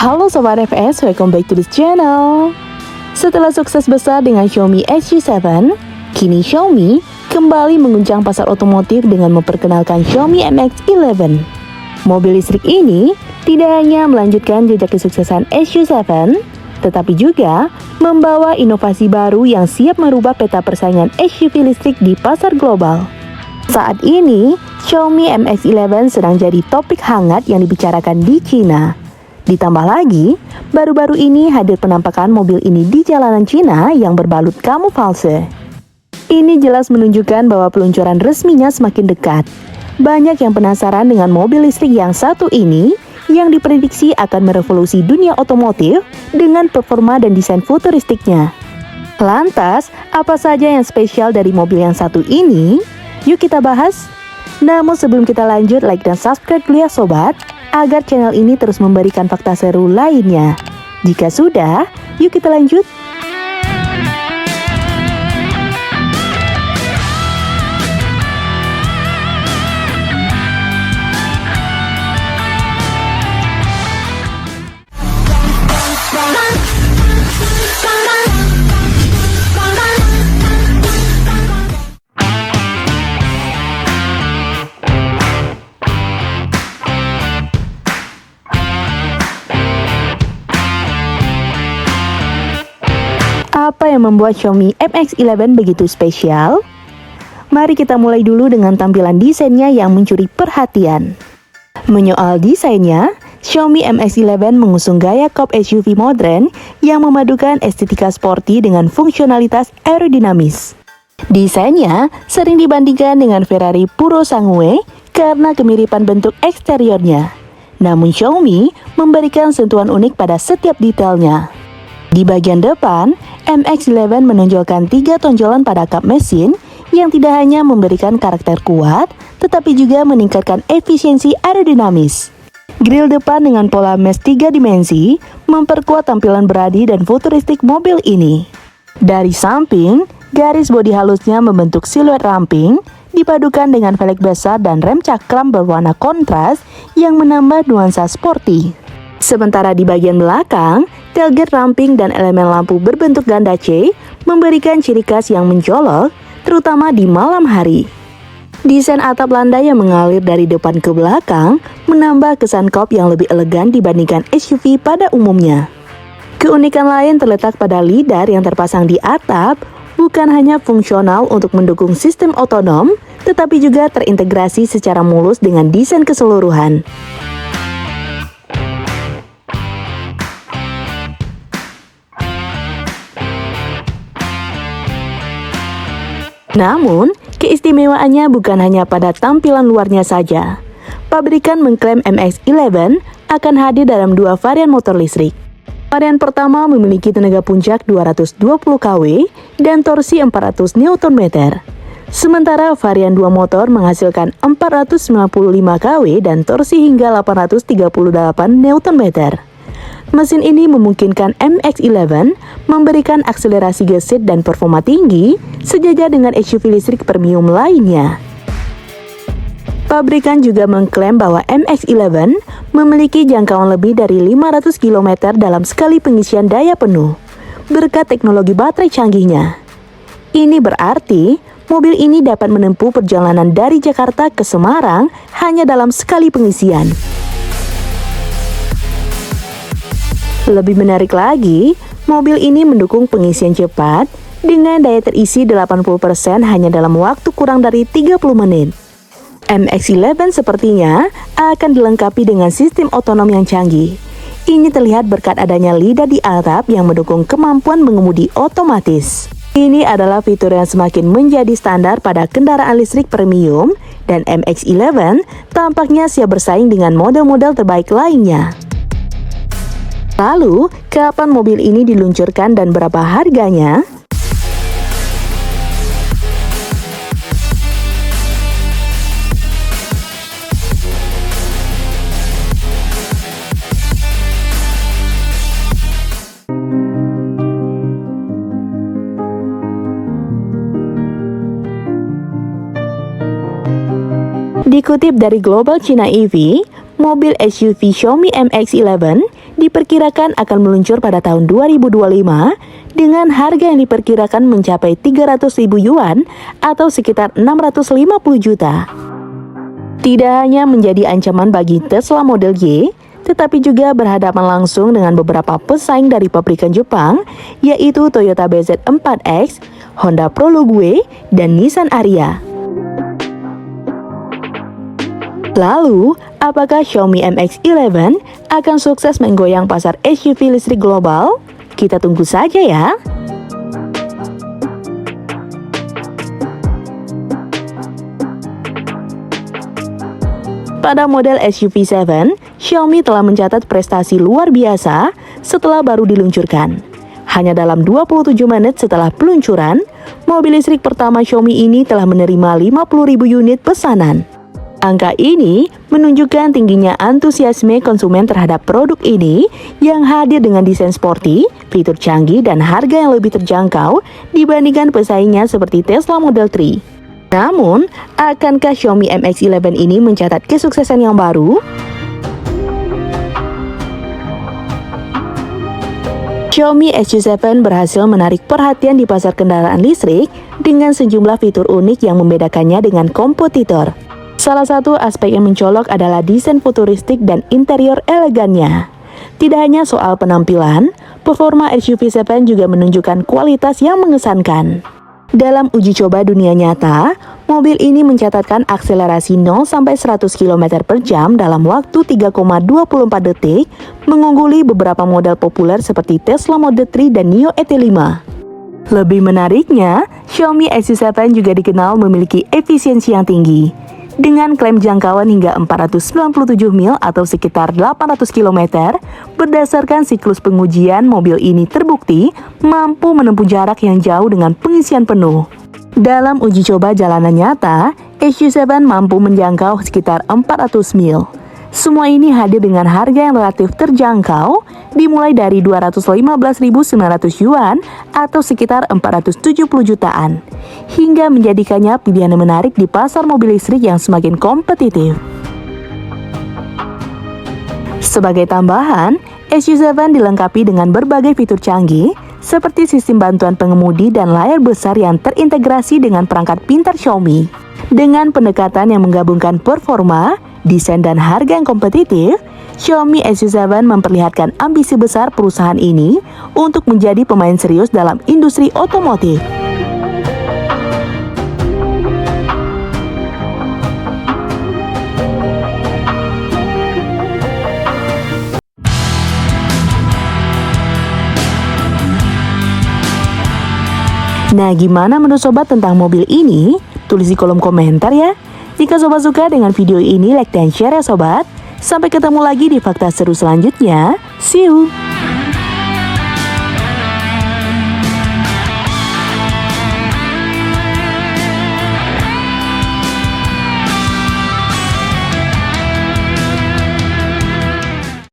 Halo Sobat FS, welcome back to this channel. Setelah sukses besar dengan Xiaomi SU7, kini Xiaomi kembali mengguncang pasar otomotif dengan memperkenalkan Xiaomi MX-11. Mobil listrik ini tidak hanya melanjutkan jejak kesuksesan SU7, tetapi juga membawa inovasi baru yang siap merubah peta persaingan SUV listrik di pasar global. Saat ini, Xiaomi MX-11 sedang jadi topik hangat yang dibicarakan di Cina. Ditambah lagi, baru-baru ini hadir penampakan mobil ini di jalanan Cina yang berbalut kamuflase. Ini jelas menunjukkan bahwa peluncuran resminya semakin dekat. Banyak yang penasaran dengan mobil listrik yang satu ini yang diprediksi akan merevolusi dunia otomotif dengan performa dan desain futuristiknya. Lantas, apa saja yang spesial dari mobil yang satu ini? Yuk kita bahas. Namun sebelum kita lanjut, like dan subscribe dulu ya sobat, agar channel ini terus memberikan fakta seru lainnya. Jika sudah, yuk kita lanjut. Apa yang membuat Xiaomi MX-11 begitu spesial? Mari kita mulai dulu dengan tampilan desainnya yang mencuri perhatian. Menyoal desainnya, Xiaomi MX-11 mengusung gaya coupe SUV modern yang memadukan estetika sporty dengan fungsionalitas aerodinamis. Desainnya sering dibandingkan dengan Ferrari Purosangue karena kemiripan bentuk eksteriornya. Namun Xiaomi memberikan sentuhan unik pada setiap detailnya. Di bagian depan, MX-11 menonjolkan 3 tonjolan pada kap mesin yang tidak hanya memberikan karakter kuat, tetapi juga meningkatkan efisiensi aerodinamis. Grill depan dengan pola mesh 3 dimensi memperkuat tampilan beradi dan futuristik mobil ini. Dari samping, garis bodi halusnya membentuk siluet ramping, dipadukan dengan velg besar dan rem cakram berwarna kontras yang menambah nuansa sporty. Sementara di bagian belakang, tailgate ramping dan elemen lampu berbentuk ganda C memberikan ciri khas yang mencolok, terutama di malam hari. Desain atap lantai yang mengalir dari depan ke belakang menambah kesan coupe yang lebih elegan dibandingkan SUV pada umumnya. Keunikan lain terletak pada lidar yang terpasang di atap, bukan hanya fungsional untuk mendukung sistem otonom, tetapi juga terintegrasi secara mulus dengan desain keseluruhan. Namun, keistimewaannya bukan hanya pada tampilan luarnya saja. Pabrikan mengklaim MX-11 akan hadir dalam 2 varian motor listrik. Varian pertama memiliki tenaga puncak 220 kW dan torsi 400 Nm. Sementara varian 2 motor menghasilkan 495 kW dan torsi hingga 838 Nm. Mesin ini memungkinkan MX-11 memberikan akselerasi gesit dan performa tinggi sejajar dengan SUV listrik premium lainnya. Pabrikan juga mengklaim bahwa MX-11 memiliki jangkauan lebih dari 500 km dalam sekali pengisian daya penuh, berkat teknologi baterai canggihnya. Ini berarti mobil ini dapat menempuh perjalanan dari Jakarta ke Semarang hanya dalam sekali pengisian. Lebih menarik lagi, mobil ini mendukung pengisian cepat dengan daya terisi 80% hanya dalam waktu kurang dari 30 menit. MX-11 sepertinya akan dilengkapi dengan sistem otonom yang canggih. Ini terlihat berkat adanya lidar di atap yang mendukung kemampuan mengemudi otomatis. Ini adalah fitur yang semakin menjadi standar pada kendaraan listrik premium dan MX-11 tampaknya siap bersaing dengan model-model terbaik lainnya. Lalu, kapan mobil ini diluncurkan dan berapa harganya? Dikutip dari Global China EV, mobil SUV Xiaomi MX-11 diperkirakan akan meluncur pada tahun 2025 dengan harga yang diperkirakan mencapai 300.000 yuan atau sekitar 650 juta. Tidak hanya menjadi ancaman bagi Tesla Model Y, tetapi juga berhadapan langsung dengan beberapa pesaing dari pabrikan Jepang, yaitu Toyota BZ4X, Honda Prologue, dan Nissan Ariya. Lalu, apakah Xiaomi MX-11 akan sukses menggoyang pasar SUV listrik global? Kita tunggu saja ya. Pada model SUV 7, Xiaomi telah mencatat prestasi luar biasa setelah baru diluncurkan. Hanya dalam 27 menit setelah peluncuran, mobil listrik pertama Xiaomi ini telah menerima 50.000 unit pesanan. Angka ini menunjukkan tingginya antusiasme konsumen terhadap produk ini yang hadir dengan desain sporty, fitur canggih, dan harga yang lebih terjangkau dibandingkan pesaingnya seperti Tesla Model 3. Namun, akankah Xiaomi MX-11 ini mencatat kesuksesan yang baru? Xiaomi SU7 berhasil menarik perhatian di pasar kendaraan listrik dengan sejumlah fitur unik yang membedakannya dengan kompetitor. Salah satu aspek yang mencolok adalah desain futuristik dan interior elegannya. Tidak hanya soal penampilan, performa SUV7 juga menunjukkan kualitas yang mengesankan. Dalam uji coba dunia nyata, mobil ini mencatatkan akselerasi 0-100 km per jam dalam waktu 3,24 detik, mengungguli beberapa model populer seperti Tesla Model 3 dan NIO ET5. Lebih menariknya, Xiaomi SU7 juga dikenal memiliki efisiensi yang tinggi. Dengan klaim jangkauan hingga 497 mil atau sekitar 800 km, berdasarkan siklus pengujian, mobil ini terbukti mampu menempuh jarak yang jauh dengan pengisian penuh. Dalam uji coba jalanan nyata, SU7 mampu menjangkau sekitar 400 mil. Semua ini hadir dengan harga yang relatif terjangkau, dimulai dari 215.900 yuan atau sekitar 470 jutaan, hingga menjadikannya pilihan yang menarik di pasar mobil listrik yang semakin kompetitif. Sebagai tambahan, SU7 dilengkapi dengan berbagai fitur canggih, seperti sistem bantuan pengemudi dan layar besar yang terintegrasi dengan perangkat pintar Xiaomi. Dengan pendekatan yang menggabungkan performa, desain, dan harga yang kompetitif, Xiaomi SU7 memperlihatkan ambisi besar perusahaan ini untuk menjadi pemain serius dalam industri otomotif. Nah, gimana menurut sobat tentang mobil ini? Tulis di kolom komentar ya. Jika sobat suka dengan video ini, like dan share ya sobat. Sampai ketemu lagi di fakta seru selanjutnya. See you!